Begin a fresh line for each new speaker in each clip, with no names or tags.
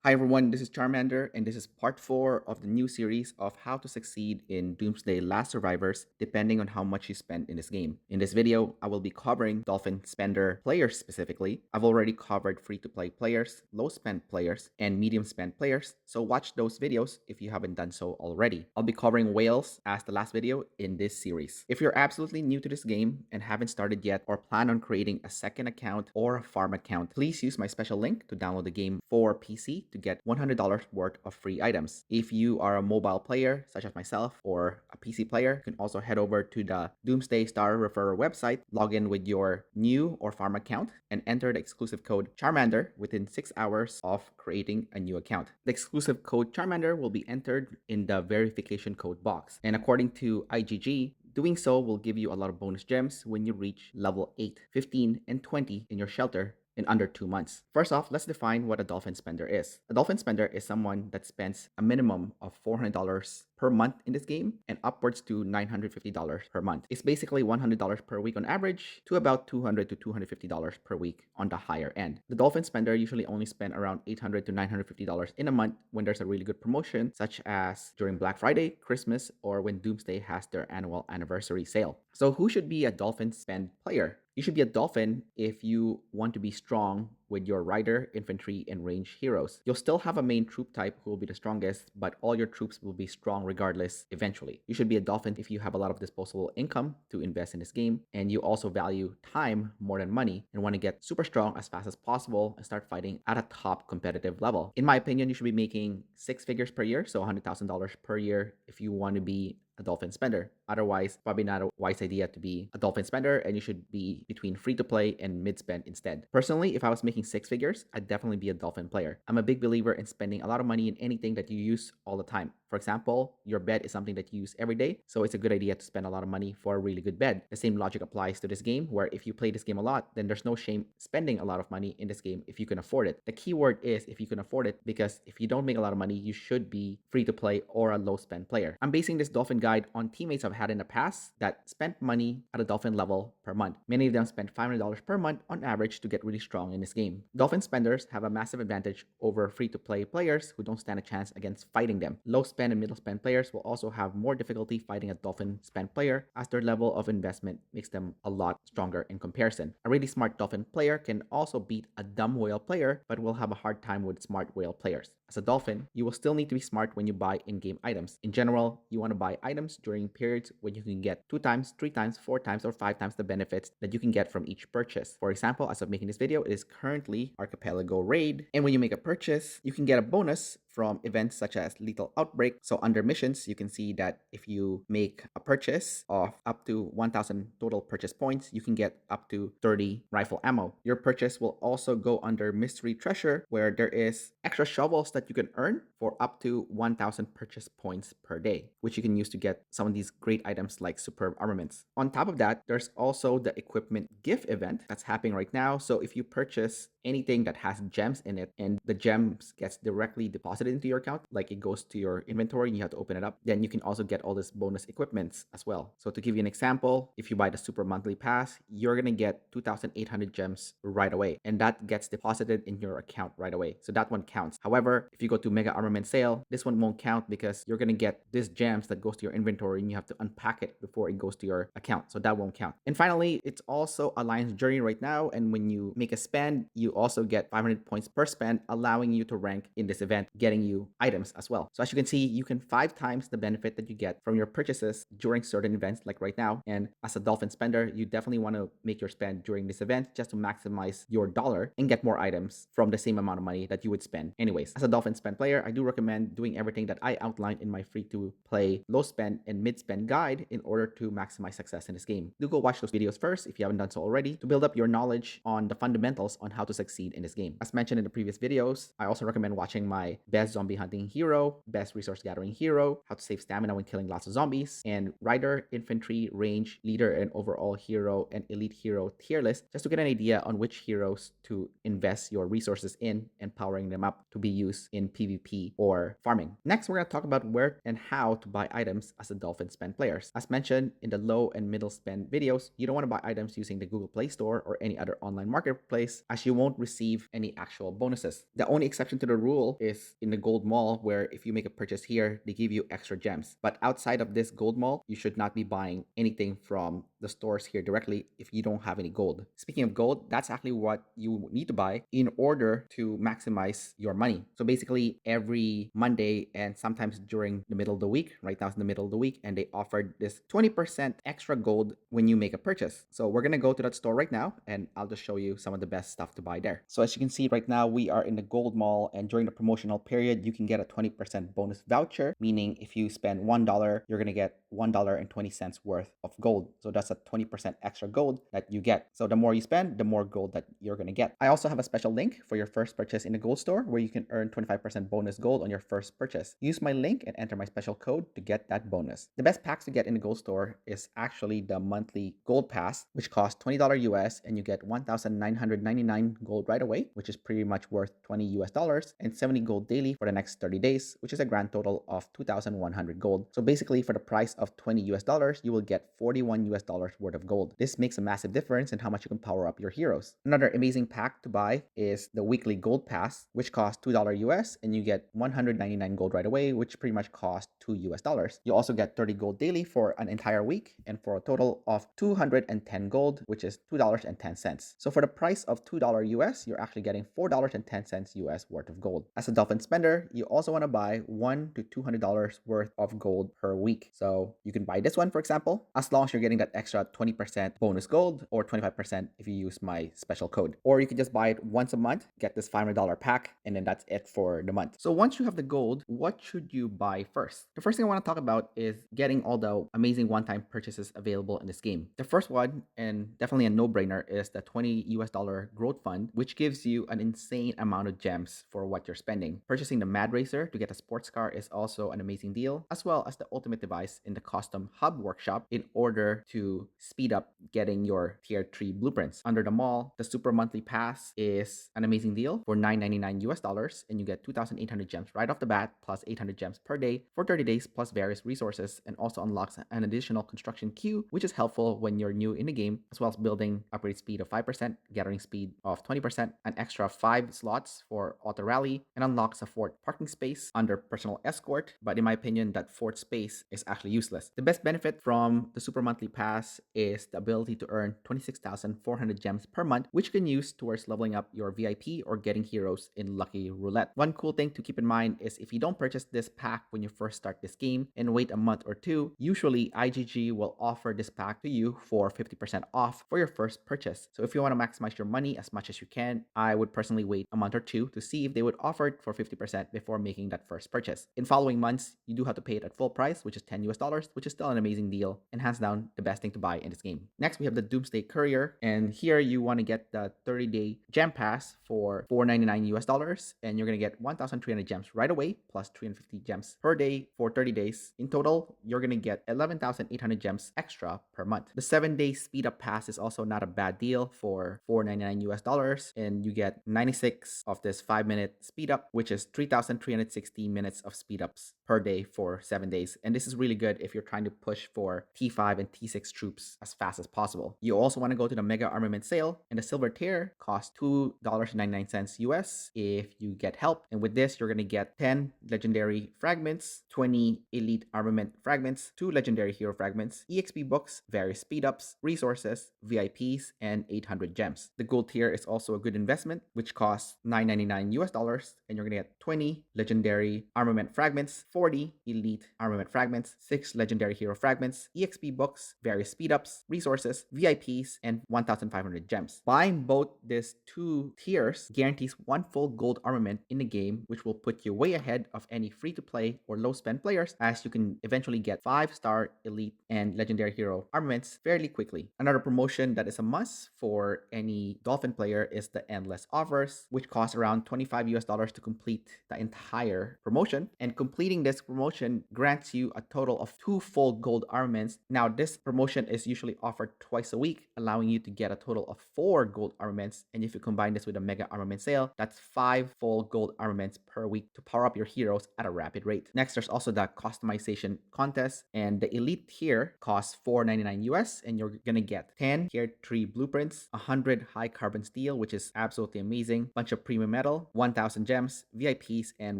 Hi everyone, this is Charmander, and this is part 4 of the new series of how to succeed in Doomsday Last Survivors depending on how much you spend in this game. In this video, I will be covering Dolphin Spender players specifically. I've already covered free-to-play players, low-spend players, and medium-spend players, so watch those videos if you haven't done so already. I'll be covering whales as the last video in this series. If you're absolutely new to this game and haven't started yet or plan on creating a second account or a farm account, please use my special link to download the game for PC to get $100 worth of free items. If you are a mobile player, such as myself, or a PC player, you can also head over to the Doomsday Star Referrer website, log in with your new or farm account, and enter the exclusive code Charmander within 6 hours of creating a new account. The exclusive code Charmander will be entered in the verification code box. And according to IGG, doing so will give you a lot of bonus gems when you reach level 8, 15, and 20 in your shelter in under 2 months. First off, let's define what a dolphin spender is. A dolphin spender is someone that spends a minimum of $400 per month in this game and upwards to $950 per month. It's basically $100 per week on average to about $200 to $250 per week on the higher end. The dolphin spender usually only spend around $800 to $950 in a month when there's a really good promotion, such as during Black Friday, Christmas, or when Doomsday has their annual anniversary sale. So who should be a dolphin spend player? You should be a dolphin if you want to be strong with your rider, infantry, and range heroes. You'll still have a main troop type who will be the strongest, but all your troops will be strong regardless eventually. You should be a dolphin if you have a lot of disposable income to invest in this game, and you also value time more than money and want to get super strong as fast as possible and start fighting at a top competitive level. In my opinion, you should be making 6 figures per year, so $100,000 per year if you want to be a dolphin spender. Otherwise, probably not a wise idea to be a dolphin spender, and you should be between free to play and mid spend instead. Personally, if I was making 6 figures, I'd definitely be a dolphin player. I'm a big believer in spending a lot of money in anything that you use all the time. For example, your bed is something that you use every day, so it's a good idea to spend a lot of money for a really good bed. The same logic applies to this game, where if you play this game a lot, then there's no shame spending a lot of money in this game if you can afford it. The key word is if you can afford it, because if you don't make a lot of money, you should be free to play or a low spend player. I'm basing this dolphin guide on teammates I've had in the past that spent money at a dolphin level per month. Many of them spend $500 per month on average to get really strong in this game. Dolphin spenders have a massive advantage over free to play players who don't stand a chance against fighting them. Low spend and middle spend players will also have more difficulty fighting a dolphin spend player, as their level of investment makes them a lot stronger in comparison. A really smart dolphin player can also beat a dumb whale player, but will have a hard time with smart whale players. As a dolphin, you will still need to be smart when you buy in-game items. In general, you want to buy items during periods when you can get 2 times, 3 times, 4 times, or 5 times the benefits that you can get from each purchase. For example, as of making this video, it is currently Archipelago Raid, and when you make a purchase, you can get a bonus from events such as Lethal Outbreak. So under missions, you can see that if you make a purchase of up to 1,000 total purchase points, you can get up to 30 rifle ammo. Your purchase will also go under Mystery Treasure, where there is extra shovels that you can earn for up to 1,000 purchase points per day, which you can use to get some of these great items like superb armaments. On top of that, there's also the equipment gift event that's happening right now. So if you purchase anything that has gems in it and the gems gets directly deposited into your account, like it goes to your inventory and you have to open it up, then you can also get all this bonus equipments as well. So to give you an example, if you buy the super monthly pass, you're gonna get 2,800 gems right away, and that gets deposited in your account right away, so that one counts. However, if you go to mega armament sale, this one won't count because you're gonna get these gems that goes to your inventory and you have to unpack it before it goes to your account, so that won't count. And finally, it's also Alliance Journey right now, and when you make a spend, you also get 500 points per spend, allowing you to rank in this event, getting you items as well. So as you can see, you can 5 times the benefit that you get from your purchases during certain events like right now. And as a dolphin spender, you definitely want to make your spend during this event just to maximize your dollar and get more items from the same amount of money that you would spend anyways. As a dolphin spend player, I do recommend doing everything that I outlined in my free to play low spend and mid spend guide in order to maximize success in this game. Do go watch those videos first if you haven't done so already to build up your knowledge on the fundamentals on how to succeed in this game. As mentioned in the previous videos, I also recommend watching my best best zombie hunting hero, best resource gathering hero, how to save stamina when killing lots of zombies, and rider, infantry, range, leader, and overall hero and elite hero tier list, just to get an idea on which heroes to invest your resources in and powering them up to be used in PvP or farming. Next, we're going to talk about where and how to buy items as a Dolphin spend players. As mentioned in the low and middle spend videos, you don't want to buy items using the Google Play Store or any other online marketplace, as you won't receive any actual bonuses. The only exception to the rule is in the gold mall, where if you make a purchase here, they give you extra gems. But outside of this gold mall, you should not be buying anything from the stores here directly if you don't have any gold. Speaking of gold, that's actually what you need to buy in order to maximize your money. So basically every Monday and sometimes during the middle of the week, right now it's in the middle of the week, and they offered this 20% extra gold when you make a purchase. So we're gonna go to that store right now and I'll just show you some of the best stuff to buy there. So as you can see right now, we are in the gold mall, and during the promotional period, you can get a 20% bonus voucher, meaning if you spend $1, you're gonna get $1.20 worth of gold. So that's a 20% extra gold that you get. So the more you spend, the more gold that you're gonna get. I also have a special link for your first purchase in the gold store where you can earn 25% bonus gold on your first purchase. Use my link and enter my special code to get that bonus. The best packs to get in the gold store is actually the monthly gold pass, which costs $20 US, and you get 1,999 gold right away, which is pretty much worth $20 US, and 70 gold daily for the next 30 days, which is a grand total of 2,100 gold. So basically for the price of $20 US, you will get $41 worth of gold. This makes a massive difference in how much you can power up your heroes. Another amazing pack to buy is the weekly gold pass, which costs $2 US, and you get 199 gold right away, which pretty much costs $2 US. You also get 30 gold daily for an entire week, and for a total of 210 gold, which is $2.10. So for the price of $2 US, you're actually getting $4.10 US worth of gold. As a Dolphin spender, you also want to buy $100 to $200 worth of gold per week. So you can buy this one, for example, as long as you're getting that extra 20% bonus gold, or 25% if you use my special code. Or you can just buy it once a month, get this $500 pack, and then that's it for the month. So once you have the gold, what should you buy first? The first thing I want to talk about is getting all the amazing one-time purchases available in this game. The first one, and definitely a no-brainer, is the $20 growth fund, which gives you an insane amount of gems for what you're spending. Purchasing the Mad Racer to get a sports car is also an amazing deal, as well as the ultimate device in the custom hub workshop in order to speed up getting your tier 3 blueprints. Under the mall, the super monthly pass is an amazing deal for $999 US, and you get 2,800 gems right off the bat, plus 800 gems per day for 30 days, plus various resources, and also unlocks an additional construction queue, which is helpful when you're new in the game, as well as building upgrade speed of 5%, gathering speed of 20%, an extra 5 slots for auto rally, and unlocks a fort parking space under personal escort. But in my opinion, that fort space is actually useless. The best benefit from the super monthly pass is the ability to earn 26,400 gems per month, which you can use towards leveling up your VIP or getting heroes in Lucky Roulette. One cool thing to keep in mind is if you don't purchase this pack when you first start this game and wait a month or two, usually IGG will offer this pack to you for 50% off for your first purchase. So if you want to maximize your money as much as you can, I would personally wait a month or two to see if they would offer it for 50% before making that first purchase. In following months, you do have to pay it at full price, which is $10 US, which is still an amazing deal and hands down the best thing to buy in this game. Next, we have the Doomsday Courier, and here you want to get the 30-day gem pass for $499 US, and you're going to get 1,300 gems right away, plus 350 gems per day for 30 days. In total, you're going to get 11,800 gems extra per month. The 7-day speed up pass is also not a bad deal for $499 US, and you get 96 of this 5-minute speed up, which is 3,360 minutes of speed ups per day for 7 days. And this is really good if you're trying to push for T5 and T6 troops as fast as possible. You also want to go to the Mega Armament Sale, and the silver tier costs $2.99 US if you get help. And with this, you're going to get 10 legendary fragments, 20 elite armament fragments, 2 legendary hero fragments, EXP books, various speed ups, resources, VIPs, and 800 gems. The gold tier is also a good investment, which costs $9.99 US, and you're going to get 20 legendary armament fragments, 4 40 elite armament fragments, 6 legendary hero fragments, EXP books, various speed-ups, resources, VIPs, and 1,500 gems. Buying both these two tiers guarantees one full gold armament in the game, which will put you way ahead of any free-to-play or low-spend players, as you can eventually get 5-star elite and legendary hero armaments fairly quickly. Another promotion that is a must for any Dolphin player is the endless offers, which cost around $25 to complete the entire promotion. And completing this promotion grants you a total of 2 full gold armaments. Now, this promotion is usually offered twice a week, allowing you to get a total of 4 gold armaments. And if you combine this with a mega armament sale, that's 5 full gold armaments per week to power up your heroes at a rapid rate. Next, there's also the customization contest, and the elite tier costs $4.99 US, and you're gonna get 10 tier 3 blueprints, 100 high carbon steel, which is absolutely amazing, bunch of premium metal, 1,000 gems, VIPs, and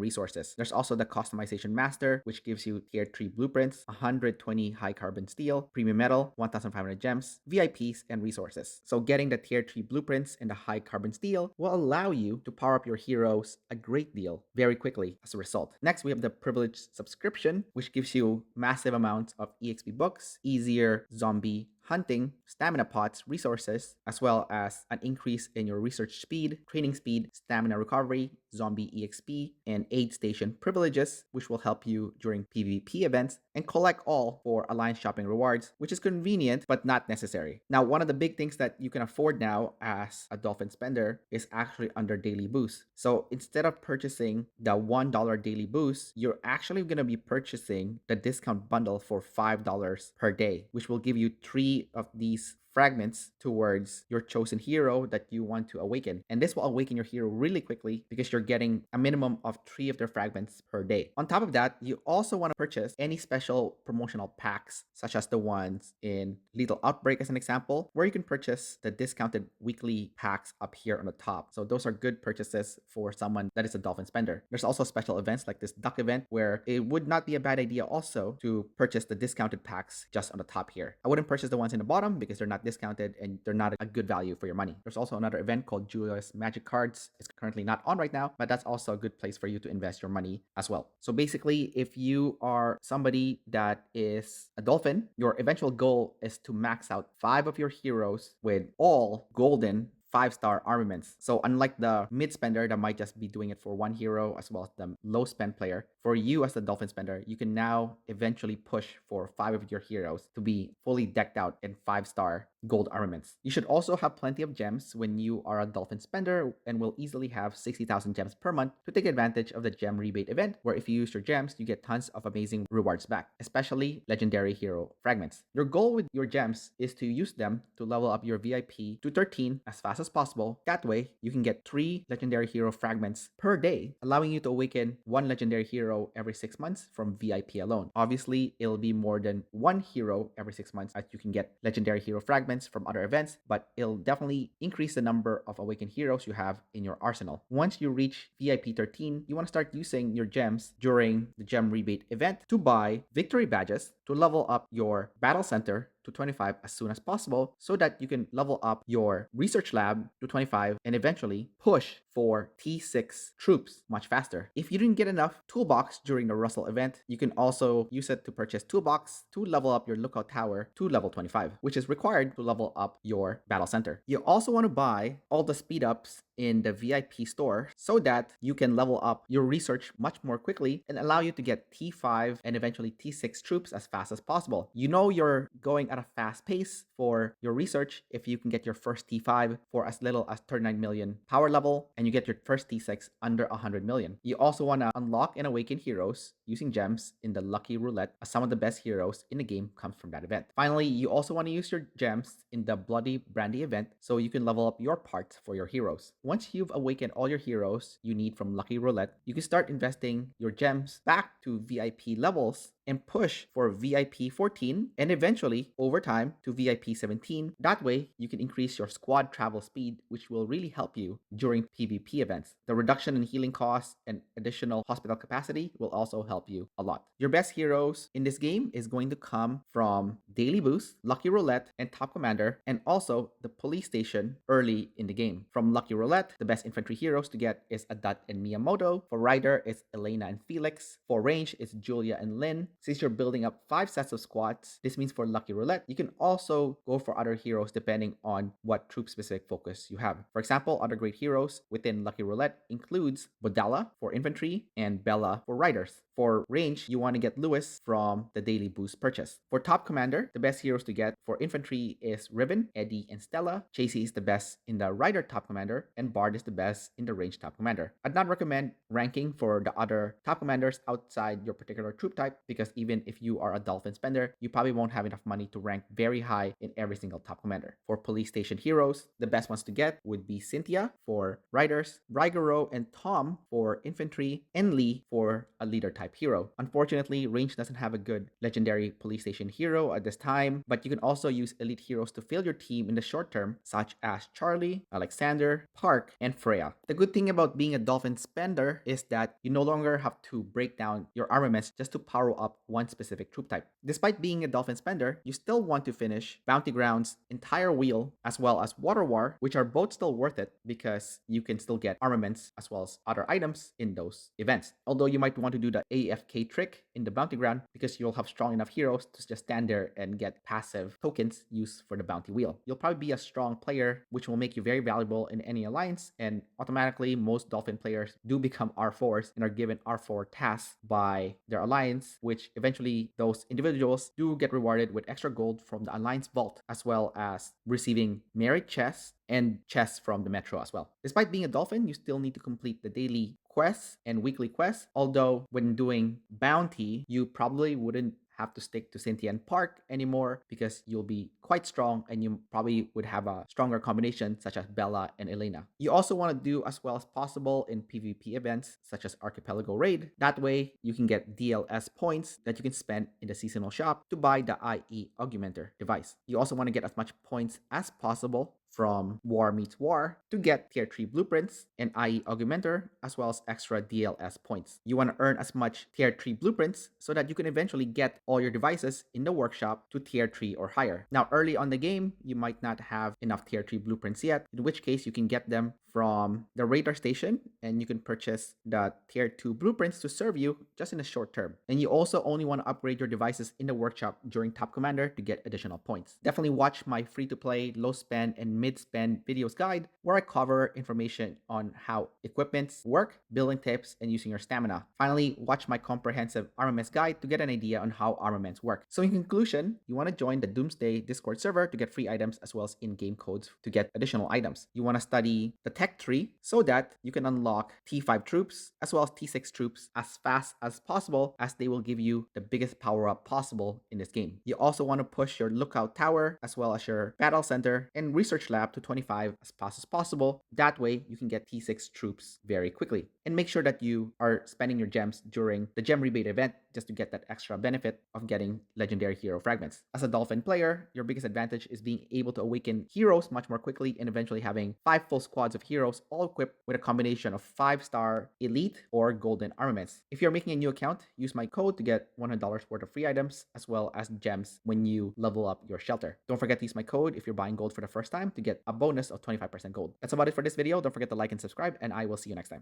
resources. There's also the customization master, which gives you tier 3 blueprints, 120 high carbon steel, premium metal, 1,500 gems, VIPs, and resources. So getting the tier 3 blueprints and the high carbon steel will allow you to power up your heroes a great deal very quickly as a result. Next, we have the privileged subscription, which gives you massive amounts of EXP books, easier zombie hunting, stamina pots, resources, as well as an increase in your research speed, training speed, stamina recovery, zombie EXP, and aid station privileges, which will help you during PvP events, and collect all for Alliance shopping rewards, which is convenient but not necessary. Now, one of the big things that you can afford now as a Dolphin spender is actually under daily boost. So instead of purchasing the $1 daily boost, you're actually going to be purchasing the discount bundle for $5 per day, which will give you 3 of these fragments towards your chosen hero that you want to awaken. And this will awaken your hero really quickly because you're getting a minimum of 3 of their fragments per day. On top of that, you also want to purchase any special promotional packs, such as the ones in Lethal Outbreak as an example, where you can purchase the discounted weekly packs up here on the top. So those are good purchases for someone that is a Dolphin spender. There's also special events like this duck event where it would not be a bad idea also to purchase the discounted packs just on the top here. I wouldn't purchase the ones in the bottom because they're not discounted and they're not a good value for your money. There's also another event called Julia's Magic Cards. It's currently not on right now, but that's also a good place for you to invest your money as well. So basically, if you are somebody that is a Dolphin, your eventual goal is to max out 5 of your heroes with all golden 5-star armaments. So unlike the mid spender that might just be doing it for one hero, as well as the low spend player, for you as the Dolphin spender, you can now eventually push for 5 of your heroes to be fully decked out in 5-star gold armaments. You should also have plenty of gems when you are a Dolphin spender, and will easily have 60,000 gems per month to take advantage of the gem rebate event, where if you use your gems, you get tons of amazing rewards back, especially legendary hero fragments. Your goal with your gems is to use them to level up your VIP to 13 as fast as possible. That way, you can get 3 legendary hero fragments per day, allowing you to awaken 1 legendary hero every 6 months from VIP alone. Obviously, it'll be more than 1 hero every 6 months as you can get legendary hero fragments from other events, but it'll definitely increase the number of awakened heroes you have in your arsenal. Once you reach VIP 13, you want to start using your gems during the gem rebate event to buy victory badges to level up your battle center to 25 as soon as possible, so that you can level up your research lab to 25 and eventually push for T6 troops much faster. If you didn't get enough toolbox during the Russell event, you can also use it to purchase toolbox to level up your lookout tower to level 25, which is required to level up your battle center. You also want to buy all the speed ups in the VIP store so that you can level up your research much more quickly and allow you to get T5 and eventually T6 troops as fast as possible. You know you're going at a fast pace for your research if you can get your first T5 for as little as 39 million power level, and you get your first T6 under 100 million. You also want to unlock and awaken heroes using gems in the Lucky Roulette, as some of the best heroes in the game comes from that event. Finally, you also want to use your gems in the Bloody Brandy event so you can level up your parts for your heroes. Once you've awakened all your heroes you need from Lucky Roulette, you can start investing your gems back to VIP levels and push for VIP 14 and eventually, over time, to VIP 17. That way, you can increase your squad travel speed, which will really help you during PvP events. The reduction in healing costs and additional hospital capacity will also help you a lot. Your best heroes in this game is going to come from Daily Boost, Lucky Roulette, and Top Commander, and also the police station early in the game. From Lucky Roulette, the best infantry heroes to get is Adat and Miyamoto. For Rider, it's Elena and Felix. For range, it's Julia and Lynn. Since you're building up 5 sets of squads, this means for Lucky Roulette, you can also go for other heroes depending on what troop-specific focus you have. For example, other great heroes within Lucky Roulette includes Bodala for infantry and Bella for riders. For range, you want to get Lewis from the Daily Boost purchase. For Top Commander, the best heroes to get for infantry is Ribbon, Eddie, and Stella. Chasey is the best in the Rider Top Commander, and Bard is the best in the range Top Commander. I'd not recommend ranking for the other Top Commanders outside your particular troop type, because even if you are a Dolphin spender, you probably won't have enough money to rank very high in every single Top Commander. For police station heroes, the best ones to get would be Cynthia for Riders, Brigaro and Tom for infantry, and Lee for a leader type hero. Unfortunately, range doesn't have a good legendary police station hero at this time, but you can also use elite heroes to fill your team in the short term, such as Charlie, Alexander, Park, and Freya. The good thing about being a Dolphin spender is that you no longer have to break down your armaments just to power up one specific troop type. Despite being a Dolphin spender, you still want to finish Bounty Ground's entire wheel as well as Water War, which are both still worth it because you can still get armaments as well as other items in those events. Although you might want to do the AFK trick in the Bounty Ground because you'll have strong enough heroes to just stand there and get passive tokens used for the Bounty Wheel. You'll probably be a strong player, which will make you very valuable in any alliance, and automatically most Dolphin players do become R4s and are given R4 tasks by their alliance, which eventually those individuals do get rewarded with extra gold from the alliance vault, as well as receiving merit chests and chests from the Metro as well. Despite being a Dolphin, you still need to complete the daily quests and weekly quests, although when doing bounty, you probably wouldn't have to stick to Cynthia and Park anymore because you'll be quite strong and you probably would have a stronger combination such as Bella and Elena. You also want to do as well as possible in PvP events such as Archipelago Raid. That way you can get DLS points that you can spend in the seasonal shop to buy the IE Augmenter device. You also want to get as much points as possible from War Meets War to get tier 3 blueprints and IE Augmenter as well as extra DLS points. You want to earn as much tier 3 blueprints so that you can eventually get all your devices in the workshop to tier 3 or higher. Now early on the game, you might not have enough tier 3 blueprints yet, in which case you can get them from the radar station and you can purchase the tier 2 blueprints to serve you just in the short term. And you also only want to upgrade your devices in the workshop during Top Commander to get additional points. Definitely watch my free-to-play, low spend, and mid-spend videos guide where I cover information on how equipments work, building tips, and using your stamina. Finally, watch my comprehensive armaments guide to get an idea on how armaments work. So in conclusion, you want to join the Doomsday Discord server to get free items as well as in-game codes to get additional items. You want to study the tech tree so that you can unlock T5 troops as well as T6 troops as fast as possible, as they will give you the biggest power up possible in this game. You also want to push your lookout tower as well as your battle center and research lab to 25 as fast as possible. That way you can get T6 troops very quickly. And make sure that you are spending your gems during the gem rebate event just to get that extra benefit of getting legendary hero fragments. As a Dolphin player, your biggest advantage is being able to awaken heroes much more quickly and eventually having 5 full squads of heroes all equipped with a combination of 5-star elite or golden armaments. If you're making a new account, use my code to get $100 worth of free items as well as gems when you level up your shelter. Don't forget to use my code if you're buying gold for the first time to get a bonus of 25% gold. That's about it for this video. Don't forget to like and subscribe, and I will see you next time.